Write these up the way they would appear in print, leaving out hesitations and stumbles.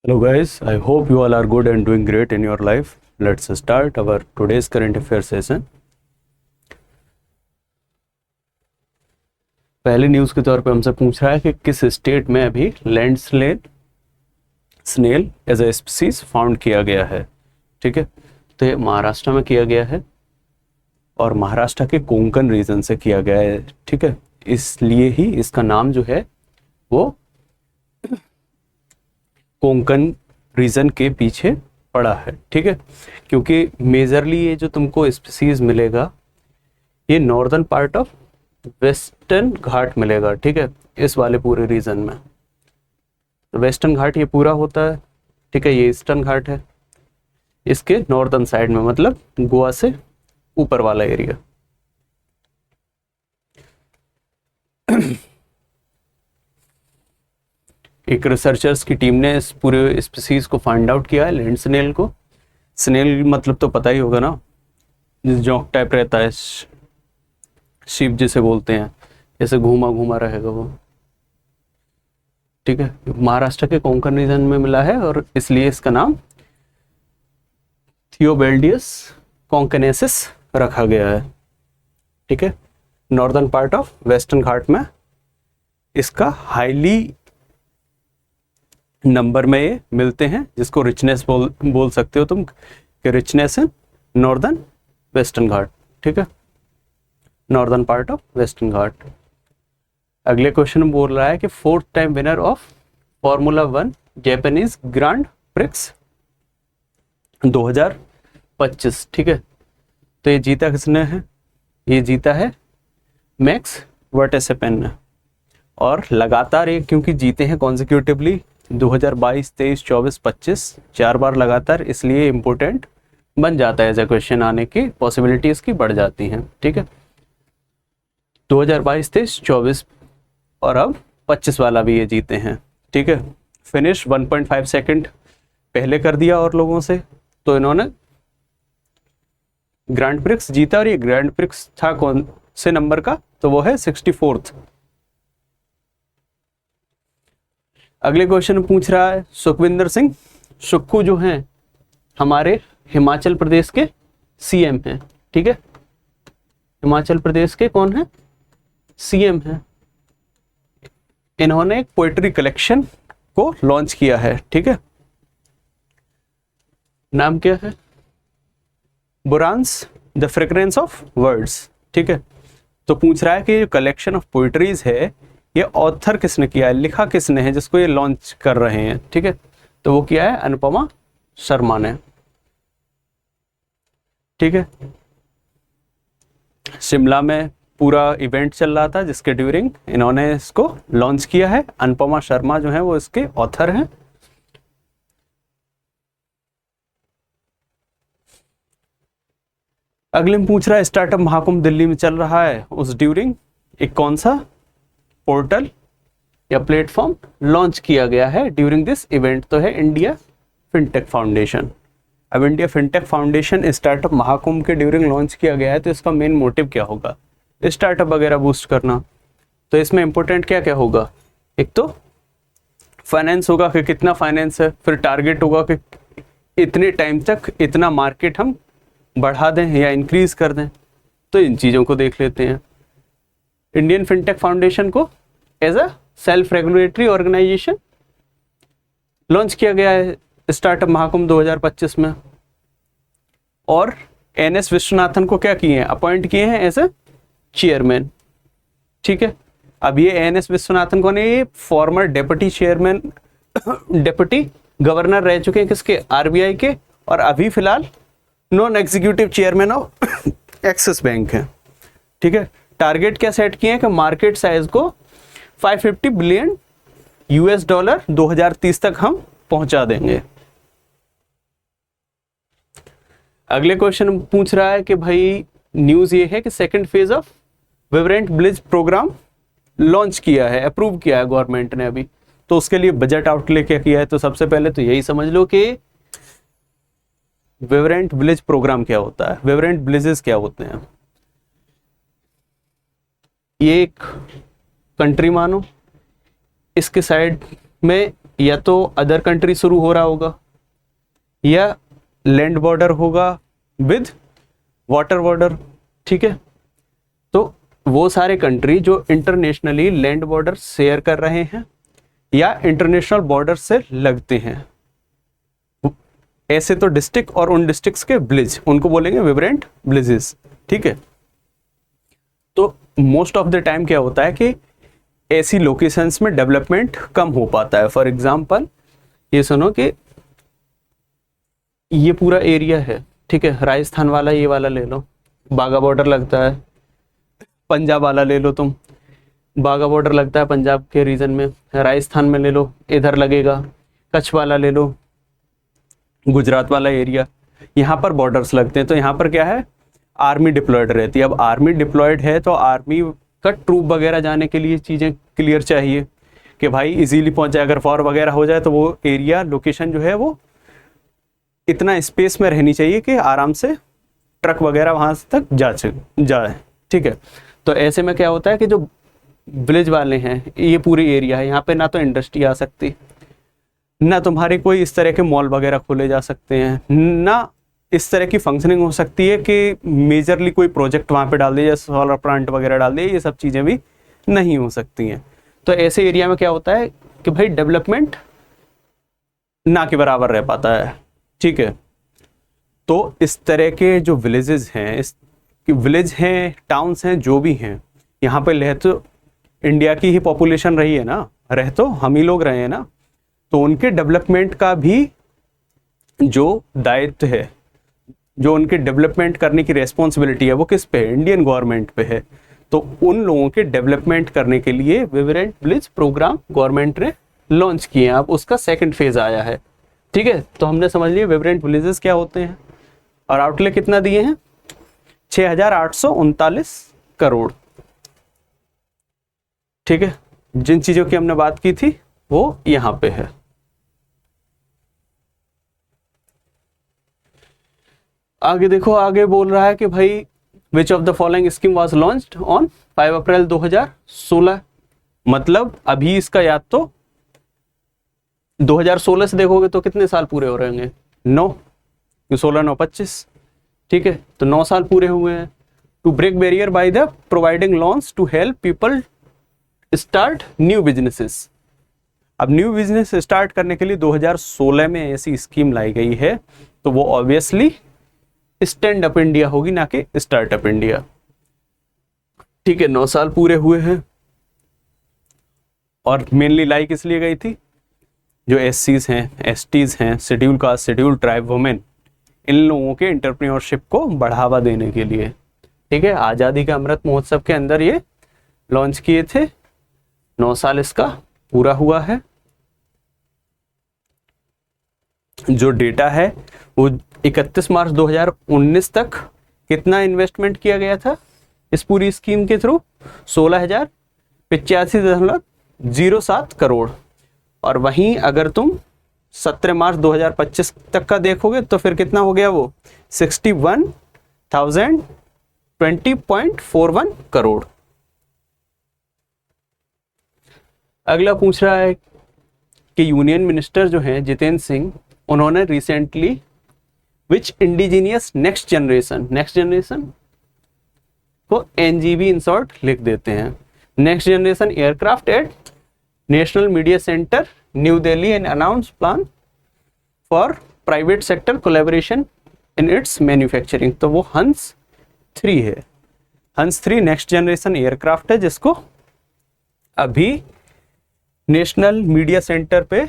Hello guys, I hope you all are good and doing great in your life. Let's start our today's current affairs session. पहली news के तौर पे हमसे पूछ रहा है कि किस स्टेट में अभी land snail as a species found किया गया है। ठीक है, तो ये महाराष्ट्र में किया गया है और महाराष्ट्र के कोंकण रीजन से किया गया है। ठीक है, इसलिए ही इसका नाम जो है वो कोंकण रीजन के पीछे पड़ा है। ठीक है, क्योंकि मेजरली ये जो तुमको स्पीसीज मिलेगा ये नॉर्दर्न पार्ट ऑफ वेस्टर्न घाट मिलेगा। ठीक है, इस वाले पूरे रीजन में वेस्टर्न घाट ये पूरा होता है। ठीक है, ये ईस्टर्न घाट है, इसके नॉर्दर्न साइड में मतलब गोवा से ऊपर वाला एरिया। एक रिसर्चर्स की टीम ने इस पूरे स्पीसीज को फाइंड आउट किया है, लैंड स्नेल को। स्नेल मतलब तो पता ही होगा ना, जॉक टाइप रहता है, शीप जिसे बोलते हैं, जैसे घूमा घूमा रहेगा वो। ठीक है, महाराष्ट्र के कोंकण रीजन में मिला है और इसलिए इसका नाम थियोबेल्डियस कोंकनेसिस रखा गया है। ठीक है, नॉर्दर्न पार्ट ऑफ वेस्टर्न घाट में इसका हाईली नंबर में ये मिलते हैं, जिसको रिचनेस बोल सकते हो तुम कि रिचनेस इन नॉर्दर्न वेस्टर्न घाट। ठीक है, नॉर्दर्न पार्ट ऑफ वेस्टर्न घाट। अगले क्वेश्चन में बोल रहा है कि 4th time winner of formula 1 Japanese grand prix 2025। ठीक है, तो ये जीता किसने है? ये जीता है मैक्स वर्स्टैपेन ने। और लगातार ये क्योंकि जीते हैं कॉन्जिक्यूटिवली 2022, 23, 24, 25 4 बार लगातार, इसलिए इम्पोर्टेंट बन जाता है। एज ए क्वेश्चन आने की पॉसिबिलिटी इसकी बढ़ जाती हैं। ठीक है, 2022, 23, 24 और अब 25 वाला भी ये जीते हैं। ठीक है, फिनिश 1.5 सेकंड पहले कर दिया और लोगों से, तो इन्होंने ग्रैंड प्रिक्स जीता। और ये ग्रैंड प्रिक्स था कौन से नंबर का? तो वो है 64th। अगले क्वेश्चन पूछ रहा है सुखविंदर सिंह सुक्खू जो हैं हमारे हिमाचल प्रदेश के सीएम हैं। ठीक है, हिमाचल प्रदेश के कौन है? सीएम हैं। इन्होंने एक पोएट्री कलेक्शन को लॉन्च किया है। ठीक है, नाम क्या है? बुरांस द फ्रेग्रेंस ऑफ वर्ड्स। ठीक है, तो पूछ रहा है कि ये कलेक्शन ऑफ पोएट्रीज है, ये ऑथर किसने किया है, लिखा किसने है, जिसको ये लॉन्च कर रहे हैं। ठीक है, तो वो किया है अनुपमा शर्मा ने। ठीक है, शिमला में पूरा इवेंट चल रहा था जिसके ड्यूरिंग इन्होंने इसको लॉन्च किया है। अनुपमा शर्मा जो है वो इसके ऑथर हैं। अगले में पूछ रहा है स्टार्टअप महाकुंभ दिल्ली में चल रहा है, उस ड्यूरिंग एक कौन सा पोर्टल या प्लेटफॉर्म लॉन्च किया गया है ड्यूरिंग दिस इवेंट? तो है इंडिया फिनटेक फाउंडेशन। अब India fintech foundation startup Mahakumbh के ड्यूरिंग लॉन्च किया गया है, तो इसका मेन मोटिव क्या होगा? स्टार्टअप वगैरह बूस्ट करना। तो इसमें इंपॉर्टेंट क्या क्या होगा? एक तो फाइनेंस होगा कि कितना फाइनेंस है, फिर टारगेट होगा कि इतने टाइम तक इतना मार्केट हम बढ़ा दें या इंक्रीज कर दें। तो इन चीज़ों को देख लेते हैं। इंडियन फिनटेक फाउंडेशन को as a self regulatory organisation launch किया गया है स्टार्टअप महाकुंभ 2025 में। और एनएस विश्वनाथन को क्या किए हैं? अपॉइंट किए हैं एज ए चेयरमैन। ठीक है, अब ये एनएस विश्वनाथन को ने ये farmer deputy chairman deputy governor रह चुके हैं किसके? आरबीआई के, और अभी फिलहाल non executive chairman of axis bank है। ठीक है, टारगेट क्या सेट किए हैं कि मार्केट साइज को 550 बिलियन यूएस डॉलर 2030 तक हम पहुंचा देंगे। अगले क्वेश्चन पूछ रहा है कि भाई न्यूज ये है कि second phase of vibrant villages programme launch किया है, अप्रूव किया है गवर्नमेंट ने अभी। तो उसके लिए बजट आउटले क्या किया है? तो सबसे पहले तो यही समझ लो कि विब्रेंट विलेज प्रोग्राम क्या होता है, विब्रेंट विलेजेस क्या होते हैं। ये एक कंट्री मानो, इसके साइड में या तो अदर कंट्री शुरू हो रहा होगा या लैंड बॉर्डर होगा विद वाटर बॉर्डर, ठीक है। तो वो सारे कंट्री जो इंटरनेशनली लैंड बॉर्डर शेयर कर रहे हैं या इंटरनेशनल बॉर्डर से लगते हैं, ऐसे तो डिस्ट्रिक्ट और उन डिस्ट्रिक्ट्स के विलेज, उनको बोलेंगे विब्रेंट विलेजेस, ठीक है। तो मोस्ट ऑफ द टाइम क्या होता है कि ऐसी लोकेशंस में डेवलपमेंट कम हो पाता है। फॉर एग्जांपल ये सुनो कि ये पूरा एरिया है, ठीक है, राजस्थान वाला ये वाला ले लो, बाघा बॉर्डर लगता है। पंजाब वाला ले लो तुम, बाघा बॉर्डर लगता है पंजाब के रीजन में। राजस्थान में ले लो, इधर लगेगा। कच्छ वाला ले लो, गुजरात वाला एरिया, यहाँ पर बॉर्डर्स लगते हैं। तो यहाँ पर क्या है, आर्मी डिप्लॉयड रहती है। अब आर्मी डिप्लॉयड है तो आर्मी का ट्रूप वगैरह जाने के लिए चीज़ें क्लियर चाहिए कि भाई इजीली पहुँच जाए। अगर फॉर वगैरह हो जाए तो वो एरिया लोकेशन जो है वो इतना स्पेस में रहनी चाहिए कि आराम से ट्रक वगैरह वहाँ तक जाए, ठीक है। तो ऐसे में क्या होता है कि जो विलेज वाले हैं, ये पूरी एरिया है, यहाँ पे ना तो इंडस्ट्री आ सकती, ना तुम्हारे कोई इस तरह के मॉल वगैरह खोले जा सकते हैं, ना इस तरह की फंक्शनिंग हो सकती है कि मेजरली कोई प्रोजेक्ट वहाँ पे डाल दिया, जैसे सोलर प्लांट वगैरह डाल दिए, ये सब चीज़ें भी नहीं हो सकती हैं। तो ऐसे एरिया में क्या होता है कि भाई डेवलपमेंट ना के बराबर रह पाता है, ठीक है। तो इस तरह के जो विलेजेस हैं, इस विलेज हैं, टाउन्स हैं, जो भी हैं, यहाँ पे रह तो इंडिया की ही पॉपुलेशन रही है ना, रह तो हम ही लोग रहे हैं ना। तो उनके डेवलपमेंट का भी जो दायित्व है, जो उनके डेवलपमेंट करने की रेस्पॉन्सिबिलिटी है, वो किस पे है, इंडियन गवर्नमेंट पे है। तो उन लोगों के डेवलपमेंट करने के लिए विब्रेंट विलेज प्रोग्राम गवर्नमेंट ने लॉन्च किए हैं। अब उसका सेकंड फेज आया है, ठीक है। तो हमने समझ लिया विब्रेंट विलेजेस क्या होते हैं, और आउटले कितना दिए हैं, 6,839 करोड़, ठीक है। जिन चीजों की हमने बात की थी वो यहां पे है। आगे देखो, आगे बोल रहा है कि भाई which of the following scheme was launched on 5 अप्रैल 2016। मतलब अभी इसका याद तो 2016 से देखोगे तो कितने साल पूरे हो रहे होंगे, 9, 16 9 25, ठीक है। तो 9 साल पूरे हुए हैं। To break barrier by the providing loans to help people start new businesses. अब न्यू बिजनेस स्टार्ट करने के लिए 2016 में ऐसी स्कीम लाई गई है, तो वो ऑब्वियसली स्टैंड अप इंडिया होगी, ना कि स्टार्टअप इंडिया, ठीक है। 9 साल पूरे हुए हैं। और मेनली लाई किस लिए गई थी, जो एससीज हैं, एसटीज हैं, schedule caste, schedule tribe women, इन लोगों के एंटरप्रेन्योरशिप को बढ़ावा देने के लिए, ठीक है। आज़ादी का अमृत महोत्सव के अंदर ये लॉन्च किए थे। 9 साल इसका पूरा हुआ है। जो डेटा है वो 31 मार्च 2019 तक कितना इन्वेस्टमेंट किया गया था इस पूरी स्कीम के थ्रू, 16,085.07 करोड़। और वहीं अगर तुम 17 मार्च 2025 तक का देखोगे तो फिर कितना हो गया, वो 61,020.41 करोड़। अगला पूछ रहा है कि यूनियन मिनिस्टर जो हैं जितेंद्र सिंह, उन्होंने recently which indigenous next generation को एनजीबी इन शॉर्ट लिख देते हैं, next generation aircraft at national media centre new Delhi and announce plan for private sector collaboration in its manufacturing. तो वो हंस 3 है। हंस 3 नेक्स्ट जनरेशन एयरक्राफ्ट है, जिसको अभी नेशनल मीडिया सेंटर पे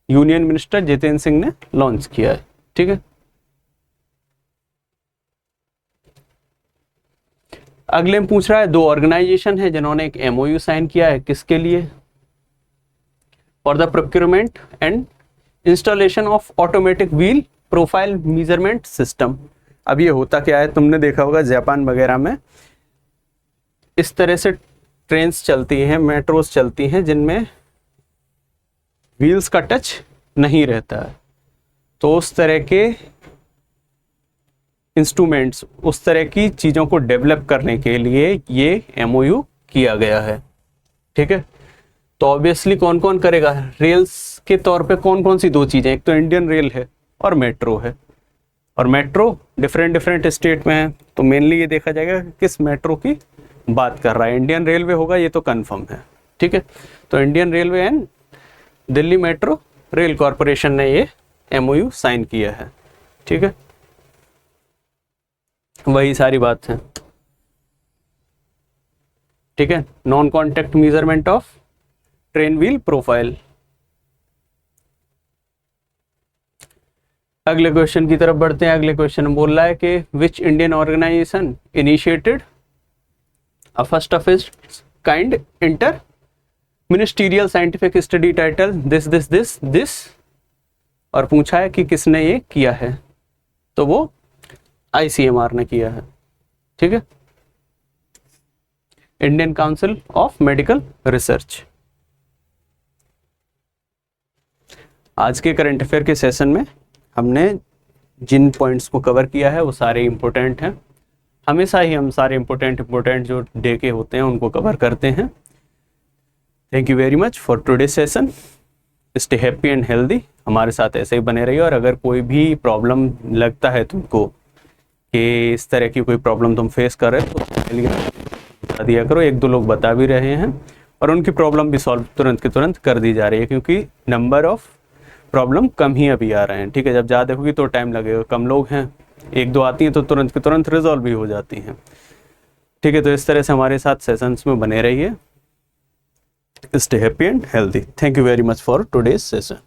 यूनियन मिनिस्टर जितेंद्र सिंह ने लॉन्च किया है, ठीक है। अगले में पूछ रहा है, 2 ऑर्गेनाइजेशन है जिन्होंने एक एमओयू साइन किया है, किसके लिए, for the procurement and installation of automatic wheel profile measurement system. अब ये होता क्या है, तुमने देखा होगा जापान वगैरह में इस तरह से ट्रेन्स चलती हैं, मेट्रोस चलती हैं, जिनमें व्हील्स का टच नहीं रहता है। तो उस तरह के इंस्ट्रूमेंट्स, उस तरह की चीज़ों को डेवलप करने के लिए ये एमओयू किया गया है, ठीक है। तो ऑब्वियसली कौन कौन करेगा, रेल्स के तौर पे कौन कौन सी दो चीज़ें, एक तो इंडियन रेल है और मेट्रो है, और मेट्रो डिफरेंट डिफरेंट स्टेट में है, तो मेनली ये देखा जाएगा कि किस मेट्रो की बात कर रहा है। इंडियन रेलवे होगा, ये तो कंफर्म है, ठीक है। तो Indian railway and Delhi metro rail corporation ने ये MOU साइन किया है, ठीक है। वही सारी बात है, ठीक है। Non contact measurement of train wheel profile. अगले क्वेश्चन की तरफ बढ़ते हैं। अगले क्वेश्चन में बोल रहा है कि which Indian organisation initiated a first of its kind inter ministerial scientific study title this, और पूछा है कि किसने ये किया है, तो वो ICMR ने किया है, ठीक है, Indian council of medical research. आज के करंट अफेयर के सेशन में हमने जिन पॉइंट्स को कवर किया है वो सारे इंपॉर्टेंट हैं। हमेशा ही हम सारे इंपॉर्टेंट जो डे के होते हैं उनको कवर करते हैं। Thank you very much for today session. Stay happy and healthy, हमारे साथ ऐसे ही बने रहिए। और अगर कोई भी प्रॉब्लम लगता है तुमको कि इस तरह की कोई प्रॉब्लम तुम फेस कर रहे हो तो बता दिया करो। एक दो लोग बता भी रहे हैं और उनकी प्रॉब्लम भी सॉल्व तुरंत के तुरंत कर दी जा रही है, क्योंकि नंबर ऑफ प्रॉब्लम कम ही अभी आ रहे हैं, ठीक है। जब ज़्यादा होगी तो टाइम लगेगा, कम लोग हैं, एक दो आती हैं तो तुरंत के तुरंत रिजॉल्व भी हो जाती हैं, ठीक है। तो इस तरह से हमारे साथ सेशंस में बने रहिए। Stay happy and healthy. Thank you very much for today's session.